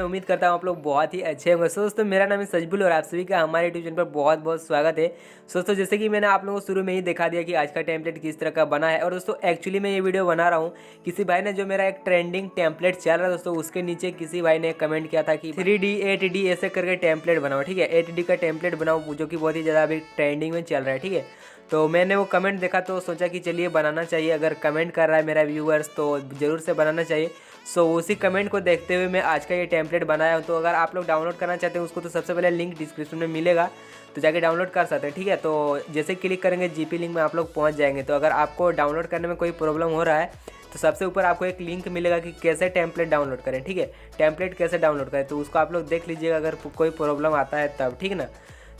उम्मीद करता हूँ आप लोग बहुत ही अच्छे होंगे। सो दोस्तों मेरा नाम है सजबुल और आप सभी का हमारे यूट्यूब चैनल पर बहुत बहुत स्वागत है। सो दोस्तों जैसे कि मैंने आप लोगों को शुरू में ही दिखा दिया कि आज का टेम्पलेट किस तरह का बना है। और दोस्तों एक्चुअली मैं ये वीडियो बना रहा हूँ, किसी भाई ने जो मेरा एक ट्रेंडिंग टेम्पलेट चल रहा है दोस्तों, उसके नीचे किसी भाई ने कमेंट किया था कि 3D 8D ऐसे करके टेम्पलेट बनाओ। ठीक है, 8D का टेम्पलेट बनाओ जो कि बहुत ही ज़्यादा अभी ट्रेंडिंग में चल रहा है। ठीक है, तो मैंने वो कमेंट देखा तो सोचा कि चलिए बनाना चाहिए, अगर कमेंट कर रहा है मेरा व्यूअर्स तो ज़रूर से बनाना चाहिए। सो उसी कमेंट को देखते हुए मैं आज का ये टेम्पलेट बनाया हूँ। तो अगर आप लोग डाउनलोड करना चाहते हैं उसको तो सबसे पहले लिंक डिस्क्रिप्शन में मिलेगा, तो जाके डाउनलोड कर सकते हैं। ठीक है, तो जैसे क्लिक करेंगे जीपी लिंक में आप लोग पहुँच जाएंगे। तो अगर आपको डाउनलोड करने में कोई प्रॉब्लम हो रहा है तो सबसे ऊपर आपको एक लिंक मिलेगा कि कैसे टेम्पलेट डाउनलोड करें। ठीक है, टेम्पलेट कैसे डाउनलोड करें तो उसको आप लोग देख लीजिएगा अगर कोई प्रॉब्लम आता है तब। ठीक ना,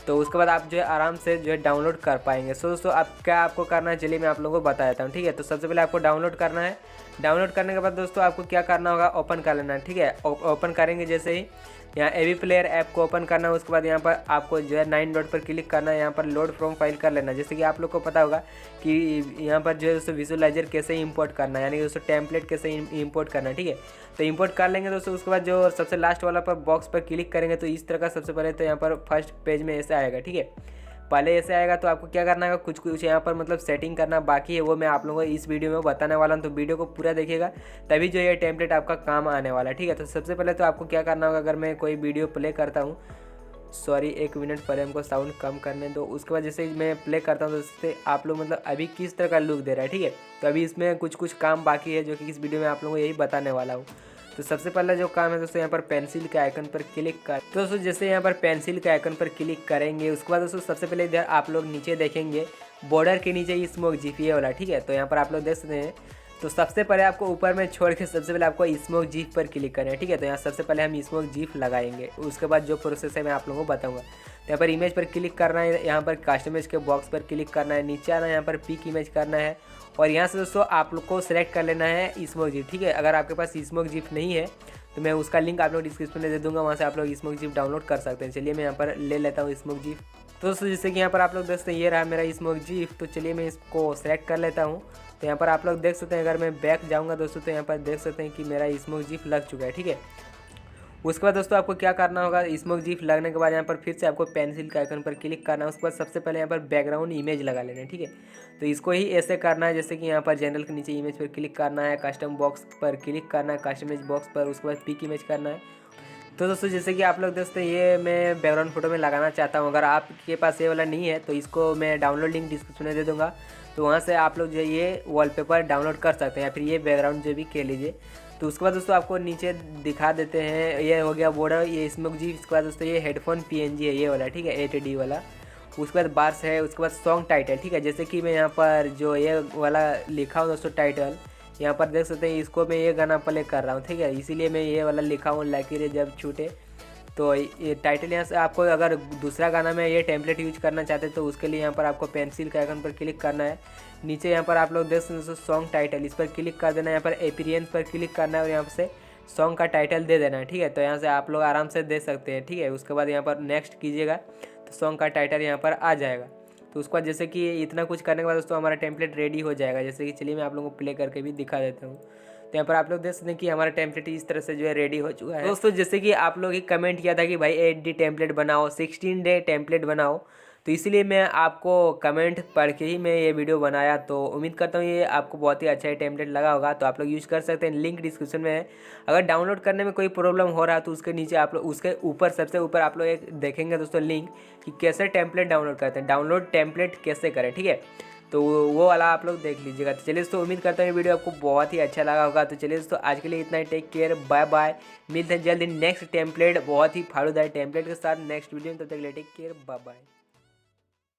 तो उसके बाद आप जो है आराम से जो है डाउनलोड कर पाएंगे। सो दोस्तों आप क्या आपको करना है चलिए मैं आप लोगों को बता देता हूँ। ठीक है, तो सबसे पहले आपको डाउनलोड करना है। डाउनलोड करने के बाद दोस्तों आपको क्या करना होगा, ओपन कर लेना है। ठीक है, ओपन करेंगे जैसे ही यहाँ एवी प्लेयर ऐप को ओपन करना है, उसके बाद यहाँ पर आपको जो है 9 डॉट पर क्लिक करना है। यहाँ पर लोड फ्रॉम फाइल कर लेना है। जैसे कि आप लोग को पता होगा कि यहाँ पर जो है दोस्तों विजुअलाइजर कैसे इंपोर्ट करना है, यानी कि दोस्तों टेम्पलेट कैसे इंपोर्ट करना है। ठीक है, तो इंपोर्ट कर लेंगे दोस्तों। उसके बाद जो सबसे लास्ट वाला पर बॉक्स पर क्लिक करेंगे तो इस तरह का सबसे पहले तो यहाँ पर फर्स्ट पेज में ऐसे आएगा। ठीक है, पहले ऐसे आएगा तो आपको क्या करना है, कुछ कुछ यहाँ पर मतलब सेटिंग करना बाकी है, वो मैं आप लोगों को इस वीडियो में बताने वाला हूँ। तो वीडियो को पूरा देखिएगा तभी जो ये टेम्पलेट आपका काम आने वाला है। ठीक है, तो सबसे पहले तो आपको क्या करना होगा, अगर मैं कोई वीडियो प्ले करता हूँ, सॉरी एक मिनट पहले हमको साउंड कम करने दो। उसके बाद जैसे मैं प्ले करता हूँ तो उससे आप लोग मतलब अभी किस तरह का लुक दे रहा है। ठीक है, तो अभी इसमें कुछ कुछ काम बाकी है जो कि इस वीडियो में आप लोगों को यही बताने वाला हूँ। तो सबसे पहला जो काम है दोस्तों यहाँ पर पेंसिल के आइकन पर क्लिक कर। तो दोस्तों जैसे यहाँ पर पेंसिल के आइकन पर क्लिक करेंगे उसके बाद दोस्तों सबसे पहले इधर आप लोग नीचे देखेंगे बॉर्डर के नीचे स्मोक जीपीए वाला। ठीक है, तो यहाँ पर आप लोग देख सकते हैं। तो सबसे पहले आपको ऊपर में छोड़ के सबसे पहले आपको स्मोक जीप पर क्लिक करना है। ठीक है, तो यहाँ सबसे पहले हम स्मोक जीप लगाएंगे, उसके बाद जो प्रोसेस है मैं आप लोगों को बताऊंगा। तो यहाँ पर इमेज पर क्लिक करना है, यहाँ पर कस्टमाइज के बॉक्स पर क्लिक करना है, नीचे आना है, यहाँ पर पिक इमेज करना है और यहाँ से दोस्तों आप लोग को सिलेक्ट कर लेना है स्मोक जीप। ठीक है, अगर आपके पास स्मोक जीप नहीं है तो मैं उसका लिंक आप लोग डिस्क्रिप्शन में दे दूंगा, वहाँ से आप लोग स्मोक जीप डाउनलोड कर सकते हैं। चलिए मैं यहाँ पर ले लेता हूँ स्मोक जीप। तो दोस्तों जैसे कि यहाँ पर आप लोग देख सकते हैं ये रहा मेरा स्मोक जीप। तो चलिए मैं इसको सेलेक्ट कर लेता हूँ। तो यहाँ पर आप लोग देख सकते हैं, अगर मैं बैक जाऊँगा दोस्तों तो यहाँ पर देख सकते हैं कि मेरा स्मोक जीप लग चुका है। ठीक है, उसके बाद दोस्तों आपको क्या करना होगा, स्मोक जीप लगने के बाद यहाँ पर फिर से आपको पेंसिल के आइकन पर क्लिक करना है। उसके बाद सबसे पहले यहाँ पर बैकग्राउंड इमेज लगा लेना है। ठीक है, तो इसको ही ऐसे करना है जैसे कि यहाँ पर जनरल के नीचे इमेज पर क्लिक करना है, कस्टम बॉक्स पर क्लिक करना है, कस्टमाइज बॉक्स पर, उसके बाद पिक इमेज करना है। तो दोस्तों जैसे कि आप लोग देख सकते हैं ये मैं बैकग्राउंड फोटो में लगाना चाहता हूँ। अगर आपके पास ये वाला नहीं है तो इसको मैं डाउनलोड लिंक डिस्क्रिप्शन में दे दूँगा, तो वहाँ से आप लोग जो ये वॉलपेपर डाउनलोड कर सकते हैं या फिर ये बैकग्राउंड जो भी कह लीजिए। तो उसके बाद दोस्तों आपको नीचे दिखा देते हैं, ये हो गया बॉर्डर, ये स्मोक जी। इसके बाद दोस्तों ये हेडफोन पीएनजी है ये वाला। ठीक है, 8D वाला। उसके बाद बार्स है, उसके बाद सॉन्ग टाइटल। ठीक है, जैसे कि मैं यहाँ पर जो ये वाला लिखा हूँ दोस्तों टाइटल, यहाँ पर देख सकते हैं इसको मैं ये गाना प्ले कर रहा हूँ। ठीक है, इसीलिए मैं ये वाला लिखा हूँ लकीरें जब छूटे। तो ये टाइटल यहाँ से आपको अगर दूसरा गाना में ये टेम्पलेट यूज करना चाहते हैं तो उसके लिए यहाँ पर आपको पेंसिल के आइकन पर क्लिक करना है। नीचे यहाँ पर आप लोग देख सकते हैं सॉन्ग टाइटल, इस पर क्लिक कर देना है, यहाँ पर अपीयरेंस पर क्लिक करना है और यहाँ से सॉन्ग का टाइटल दे देना है। ठीक है, तो यहाँ से आप लोग आराम से दे सकते हैं। ठीक है, उसके बाद यहाँ पर नेक्स्ट कीजिएगा तो सॉन्ग का टाइटल यहाँ पर आ जाएगा। तो उसके बाद जैसे कि इतना कुछ करने के बाद दोस्तों हमारा टेम्पलेट रेडी हो जाएगा। जैसे कि चलिए मैं आप लोगों को प्ले करके भी दिखा देता हूँ। तो यहाँ पर आप लोग देख सकते हैं कि हमारा टेम्पलेट इस तरह से जो है रेडी हो चुका है। दोस्तों जैसे कि आप लोग ही कमेंट किया था कि भाई 8D टेम्पलेट बनाओ, 16 डे टेम्पलेट बनाओ, तो इसीलिए मैं आपको कमेंट पढ़ के ही मैं ये वीडियो बनाया। तो उम्मीद करता हूँ ये आपको बहुत ही अच्छा टेम्पलेट लगा होगा, तो आप लोग यूज़ कर सकते हैं। लिंक डिस्क्रिप्शन में है। अगर डाउनलोड करने में कोई प्रॉब्लम हो रहा है तो उसके नीचे आप लोग उसके ऊपर सबसे ऊपर आप लोग एक देखेंगे दोस्तों लिंक कि कैसे टेम्पलेट डाउनलोड करते हैं, डाउनलोड टेम्पलेट कैसे करें। ठीक है, तो वो वाला आप लोग देख लीजिएगा। तो चलिए दोस्तों उम्मीद करता हूँ ये वीडियो आपको बहुत ही अच्छा लगा होगा। तो चलिए दोस्तों आज के लिए इतना ही, टेक केयर, बाय बाय। मिलते हैं जल्दी नेक्स्ट टेम्पलेट, बहुत ही फाड़ूदार टेम्पलेट के साथ नेक्स्ट वीडियो में। तब तक के लिए टेक केयर, बाय बाय।